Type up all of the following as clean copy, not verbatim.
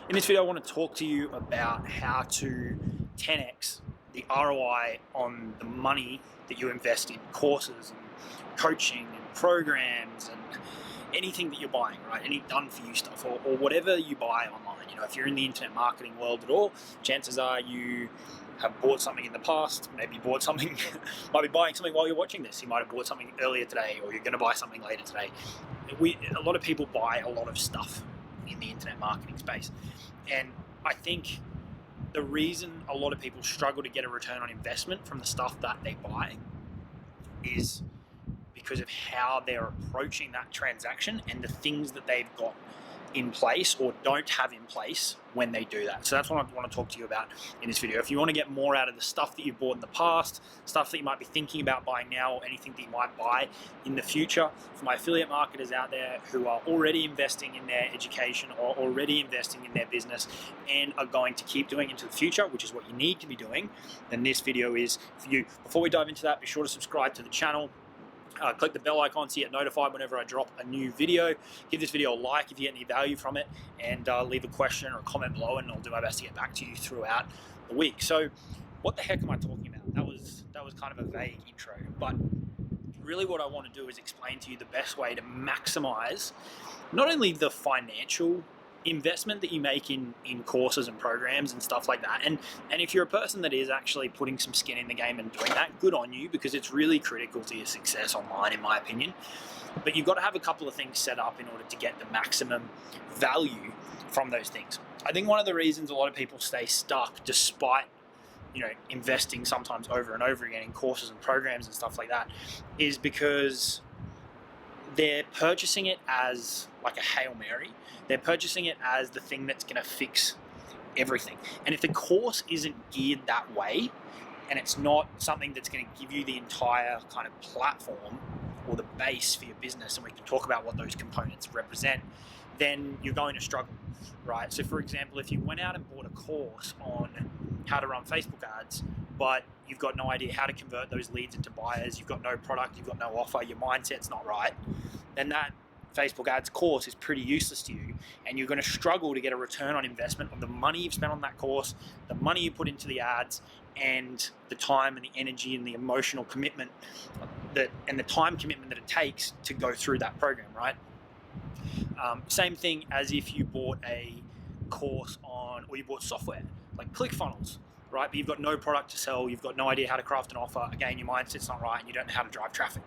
In this video, I want to talk to you about how to 10x the ROI on the money that you invest in courses and coaching and programs and anything that you're buying, right? Any done-for-you stuff or whatever you buy online. You know, if you're in the internet marketing world at all, chances are you have bought something in the past, maybe you bought something, might be buying something while you're watching this. You might have bought something earlier today, or you're going to buy something later today. A lot of people buy a lot of stuff in the internet marketing space. And I think the reason a lot of people struggle to get a return on investment from the stuff that they buy is because of how they're approaching that transaction and the things that they've got in place or don't have in place when they do that. So that's what I want to talk to you about in this video. If you want to get more out of the stuff that you've bought in the past, stuff that you might be thinking about buying now, or anything that you might buy in the future, for my affiliate marketers out there who are already investing in their education or already investing in their business and are going to keep doing into the future, which is what you need to be doing, then this video is for you. Before we dive into that, be sure to subscribe to the channel. Click the bell icon so you get notified whenever I drop a new video. Give this video a like if you get any value from it, and leave a question or a comment below, and I'll do my best to get back to you throughout the week. So what the heck am I talking about? That was kind of a vague intro, but really what I want to do is explain to you the best way to maximize not only the financial investment that you make in courses and programs and stuff like that, and if you're a person that is actually putting some skin in the game and doing that, good on you, because it's really critical to your success online, in my opinion. But you've got to have a couple of things set up in order to get the maximum value from those things. I think one of the reasons a lot of people stay stuck despite investing sometimes over and over again in courses and programs and stuff like that is because they're purchasing it as like a Hail Mary. They're purchasing it as the thing that's going to fix everything. And if the course isn't geared that way, and it's not something that's going to give you the entire kind of platform or the base for your business, and we can talk about what those components represent, then you're going to struggle, right? So for example, if you went out and bought a course on how to run Facebook ads, but you've got no idea how to convert those leads into buyers, you've got no product, you've got no offer, your mindset's not right, then that Facebook ads course is pretty useless to you, and you're going to struggle to get a return on investment on the money you've spent on that course, the money you put into the ads, and the time and the energy and the emotional commitment and the time commitment that it takes to go through that program, right? Same thing as if you bought a course on, or you bought software like ClickFunnels, right? But you've got no product to sell, you've got no idea how to craft an offer, again, your mindset's not right, and you don't know how to drive traffic.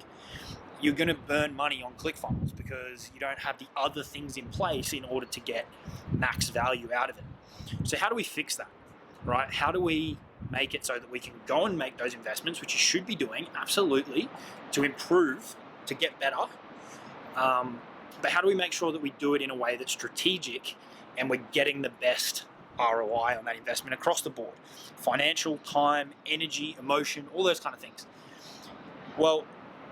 You're going to burn money on ClickFunnels because you don't have the other things in place in order to get max value out of it. So how do we fix that, right? How do we make it so that we can go and make those investments, which you should be doing, absolutely, to improve, to get better. But how do we make sure that we do it in a way that's strategic and we're getting the best ROI on that investment across the board? Financial, time, energy, emotion, all those kind of things. Well,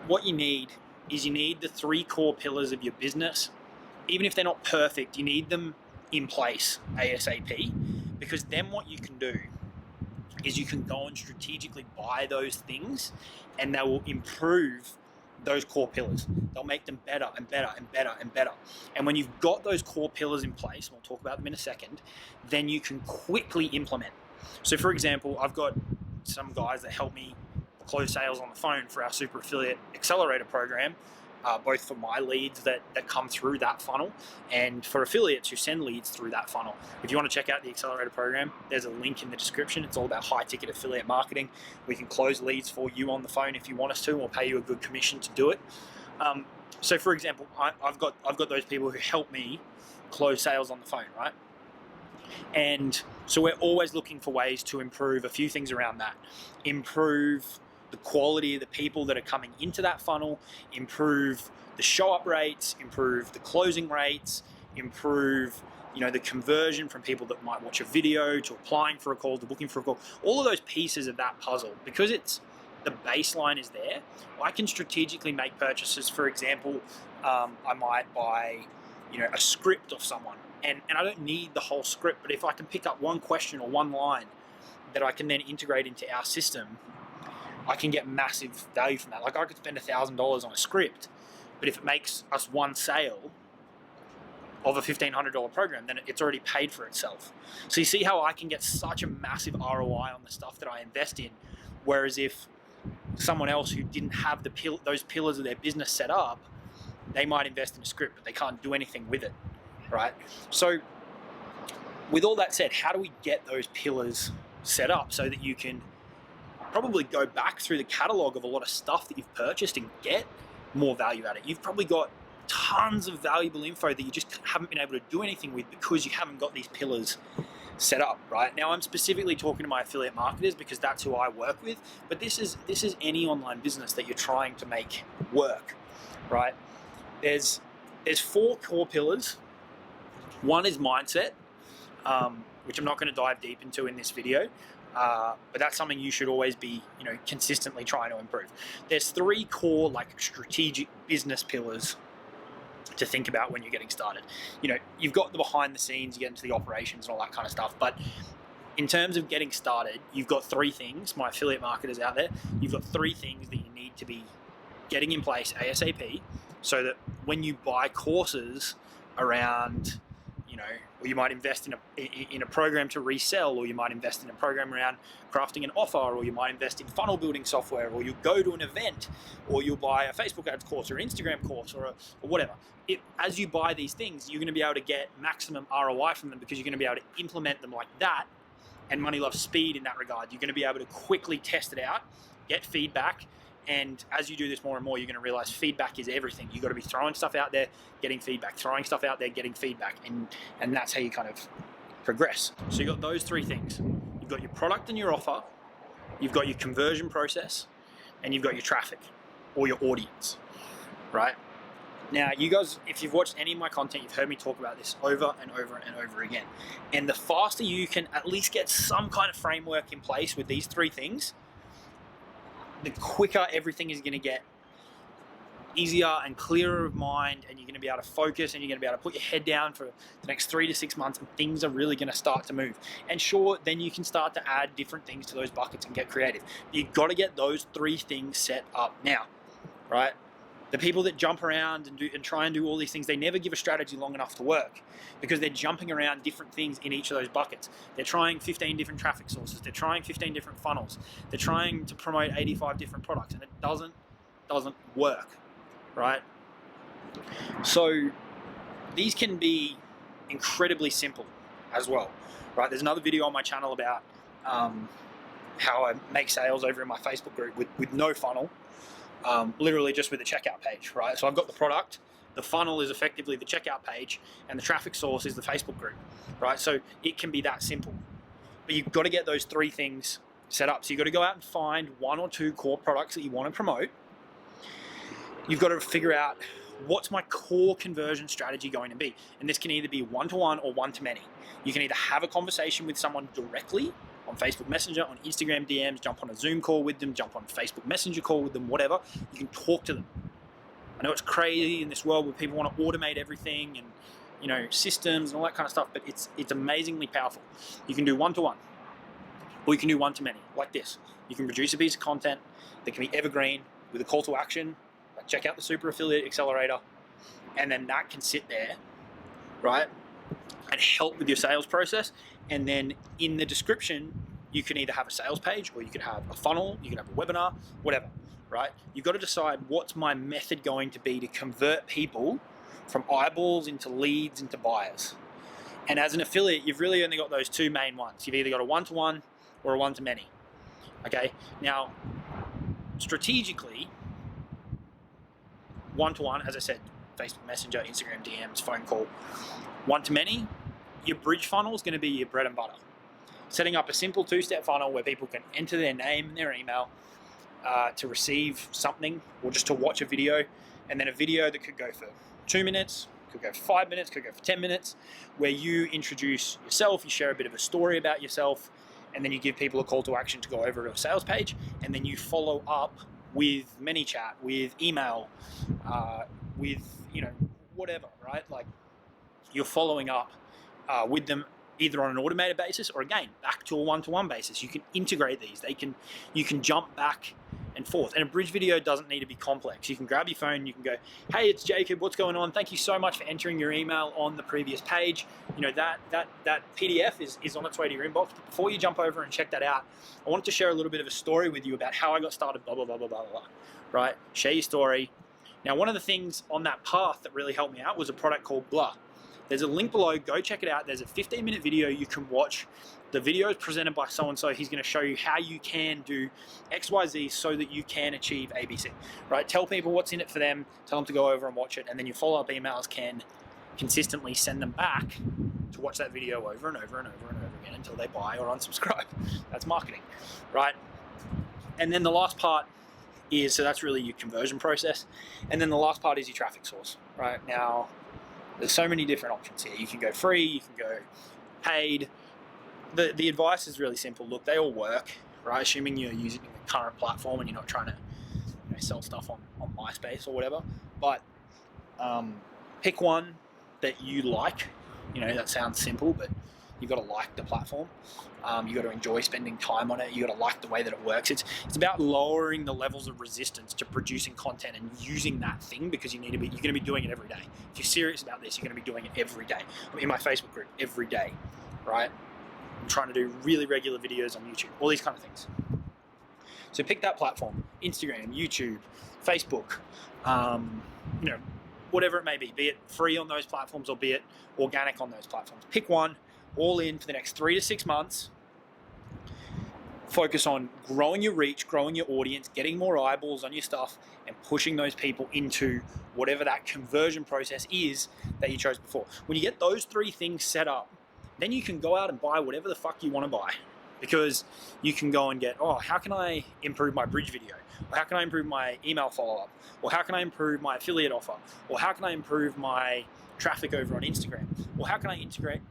what you need is the 3 core pillars of your business. Even if they're not perfect, you need them in place ASAP, because then what you can do is you can go and strategically buy those things, and they will improve those core pillars. They'll make them better and better and better and better. And when you've got those core pillars in place, and we'll talk about them in a second, then you can quickly implement. So for example, I've got some guys that help me close sales on the phone for our Super Affiliate Accelerator program, both for my leads that come through that funnel and for affiliates who send leads through that funnel. If you want to check out the Accelerator program, there's a link in the description. It's all about high-ticket affiliate marketing. We can close leads for you on the phone if you want us to, and we'll pay you a good commission to do it. So for example, I've got those people who help me close sales on the phone, right? And so we're always looking for ways to improve a few things around that. Improve the quality of the people that are coming into that funnel, improve the show-up rates, improve the closing rates, improve the conversion from people that might watch a video to applying for a call to booking for a call. All of those pieces of that puzzle, because the baseline is there, I can strategically make purchases. For example, I might buy a script of someone, and I don't need the whole script, but if I can pick up one question or one line that I can then integrate into our system, I can get massive value from that. Like, I could spend $1,000 on a script, but if it makes us one sale, of a $1,500 program, then it's already paid for itself. So you see how I can get such a massive ROI on the stuff that I invest in, whereas if someone else who didn't have those pillars of their business set up, they might invest in a script, but they can't do anything with it, right? So with all that said, how do we get those pillars set up so that you can probably go back through the catalog of a lot of stuff that you've purchased and get more value out of it? You've probably got tons of valuable info that you just haven't been able to do anything with because you haven't got these pillars set up, right? Now I'm specifically talking to my affiliate marketers because that's who I work with, but this is any online business that you're trying to make work, right? There's 4 core pillars. One is mindset, which I'm not going to dive deep into in this video, but that's something you should always be, consistently trying to improve. There's 3 core strategic business pillars to think about when you're getting started. You've got the behind the scenes, you get into the operations and all that kind of stuff, but in terms of getting started, you've got 3 things. My affiliate marketers out there, you've got 3 things that you need to be getting in place ASAP, so that when you buy courses around, or you might invest in a program to resell, or you might invest in a program around crafting an offer, or you might invest in funnel building software, or you go to an event, or you'll buy a Facebook ads course or an Instagram course or whatever. As you buy these things, you're going to be able to get maximum ROI from them because you're going to be able to implement them like that. And money loves speed in that regard. You're going to be able to quickly test it out, get feedback. And as you do this more and more, you're going to realize feedback is everything. You've got to be throwing stuff out there, getting feedback, throwing stuff out there, getting feedback. And that's how you kind of progress. So you've got those 3 things. You've got your product and your offer, you've got your conversion process, and you've got your traffic or your audience, right? Now, you guys, if you've watched any of my content, you've heard me talk about this over and over and over again. And the faster you can at least get some kind of framework in place with these 3 things, the quicker everything is going to get easier and clearer of mind, and you're going to be able to focus, and you're going to be able to put your head down for the next 3 to 6 months, and things are really going to start to move. And sure, then you can start to add different things to those buckets and get creative. You've got to get those 3 things set up now, right? The people that jump around and try and do all these things, they never give a strategy long enough to work because they're jumping around different things in each of those buckets. They're trying 15 different traffic sources. They're trying 15 different funnels. They're trying to promote 85 different products, and it doesn't work, right? So these can be incredibly simple as well, right? There's another video on my channel about how I make sales over in my Facebook group with no funnel. Literally just with a checkout page, right? So I've got the product, the funnel is effectively the checkout page, and the traffic source is the Facebook group, right? So it can be that simple. But you've got to get those 3 things set up. So you've got to go out and find 1 or 2 core products that you want to promote. You've got to figure out what's my core conversion strategy going to be. And this can either be one-to-one or one-to-many. You can either have a conversation with someone directly on Facebook Messenger, on Instagram DMs, jump on a Zoom call with them, jump on a Facebook Messenger call with them, whatever. You can talk to them. I know it's crazy in this world where people want to automate everything and systems and all that kind of stuff, but it's amazingly powerful. You can do one-to-one, or you can do one-to-many, like this. You can produce a piece of content that can be evergreen with a call to action, like check out the Super Affiliate Accelerator, and then that can sit there, right, and help with your sales process. And then in the description, you can either have a sales page, or you could have a funnel, you can have a webinar, whatever, right? You've got to decide what's my method going to be to convert people from eyeballs into leads into buyers. And as an affiliate, you've really only got those 2 main ones. You've either got a one-to-one or a one-to-many, okay? Now, strategically, one-to-one, as I said, Facebook Messenger, Instagram DMs, phone call. One-to-many, your bridge funnel is going to be your bread and butter. Setting up a simple 2-step funnel where people can enter their name and their email to receive something, or just to watch a video, and then a video that could go for 2 minutes, could go for 5 minutes, could go for 10 minutes, where you introduce yourself, you share a bit of a story about yourself, and then you give people a call to action to go over to a sales page, and then you follow up with ManyChat, with email, with whatever, right? Like, you're following up with them either on an automated basis, or again, back to a one-to-one basis. You can integrate these. You can jump back and forth. And a bridge video doesn't need to be complex. You can grab your phone, you can go, hey, it's Jacob, what's going on? Thank you so much for entering your email on the previous page. You know, that PDF is on its way to your inbox. But before you jump over and check that out, I wanted to share a little bit of a story with you about how I got started, blah, blah, blah, blah, blah, blah, right? Share your story. Now, one of the things on that path that really helped me out was a product called Blah. There's a link below, go check it out. There's a 15-minute video you can watch. The video is presented by so-and-so. He's gonna show you how you can do X, Y, Z so that you can achieve ABC, right? Tell people what's in it for them, tell them to go over and watch it, and then your follow-up emails can consistently send them back to watch that video over and over and over and over again until they buy or unsubscribe. That's marketing, right? And then the last part is, so that's really your conversion process. And then the last part is your traffic source, right? Now, there's so many different options here. You can go free, you can go paid. The advice is really simple. Look, they all work, right? Assuming you're using the current platform and you're not trying to sell stuff on MySpace or whatever. But pick one that you like. That sounds simple, but you've got to like the platform. You've got to enjoy spending time on it. You've got to like the way that it works. It's about lowering the levels of resistance to producing content and using that thing, because you're going to be doing it every day. If you're serious about this, you're going to be doing it every day. I'm in my Facebook group every day, right? I'm trying to do really regular videos on YouTube, all these kind of things. So pick that platform, Instagram, YouTube, Facebook, whatever it may be it free on those platforms or be it organic on those platforms. Pick one, all in for the next 3 to 6 months. Focus on growing your reach, growing your audience, getting more eyeballs on your stuff, and pushing those people into whatever that conversion process is that you chose before. When you get those 3 things set up, then you can go out and buy whatever the fuck you want to buy, because you can go and get, how can I improve my bridge video? Or how can I improve my email follow-up? Or how can I improve my affiliate offer? Or how can I improve my traffic over on Instagram? Or how can I integrate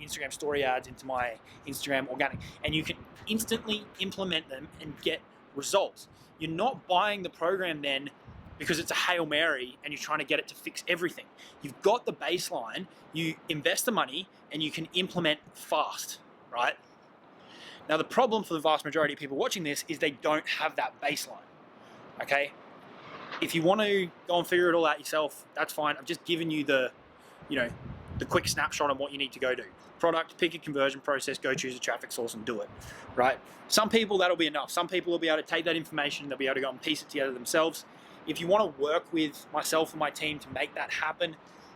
Instagram story ads into my Instagram organic? And you can instantly implement them and get results. You're not buying the program then because it's a Hail Mary and you're trying to get it to fix everything. You've got the baseline, you invest the money, and you can implement fast, right? Now, the problem for the vast majority of people watching this is they don't have that baseline, okay? If you want to go and figure it all out yourself, that's fine. I've just given you the quick snapshot on what you need to go do. Product, pick a conversion process, go choose a traffic source and do it, right? Some people, that'll be enough. Some people will be able to take that information, they'll be able to go and piece it together themselves. If you want to work with myself and my team to make that happen,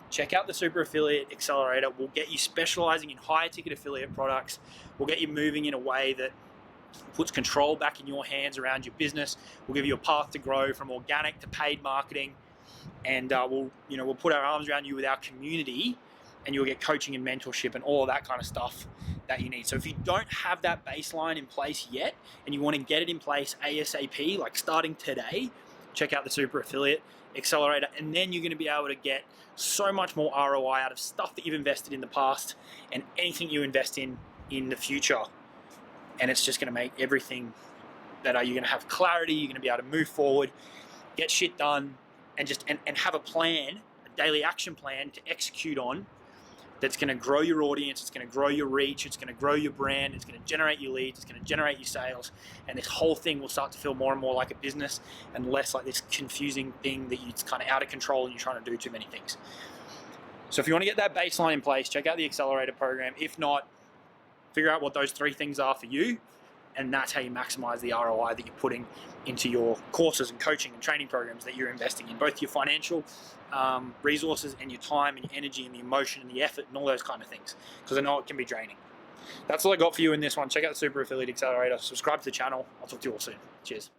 check out the Super Affiliate Accelerator. We'll get you specializing in higher ticket affiliate products. We'll get you moving in a way that puts control back in your hands around your business. We'll give you a path to grow from organic to paid marketing. And we'll put our arms around you with our community, and you'll get coaching and mentorship and all of that kind of stuff that you need. So if you don't have that baseline in place yet and you want to get it in place ASAP, like starting today, check out the Super Affiliate Accelerator, and then you're going to be able to get so much more ROI out of stuff that you've invested in the past and anything you invest in the future. And it's just going to make everything better. You're going to have clarity, you're going to be able to move forward, get shit done, and have a plan, a daily action plan to execute on, that's going to grow your audience, it's going to grow your reach, it's going to grow your brand, it's going to generate your leads, it's going to generate your sales, and this whole thing will start to feel more and more like a business and less like this confusing thing that it's kind of out of control and you're trying to do too many things. So if you want to get that baseline in place, check out the Accelerator program. If not, figure out what those 3 things are for you, and that's how you maximize the ROI that you're putting into your courses and coaching and training programs that you're investing in, both your financial resources and your time and your energy and the emotion and the effort and all those kind of things, because I know it can be draining. That's all I got for you in this one. Check out the Super Affiliate Accelerator. Subscribe to the channel. I'll talk to you all soon. Cheers.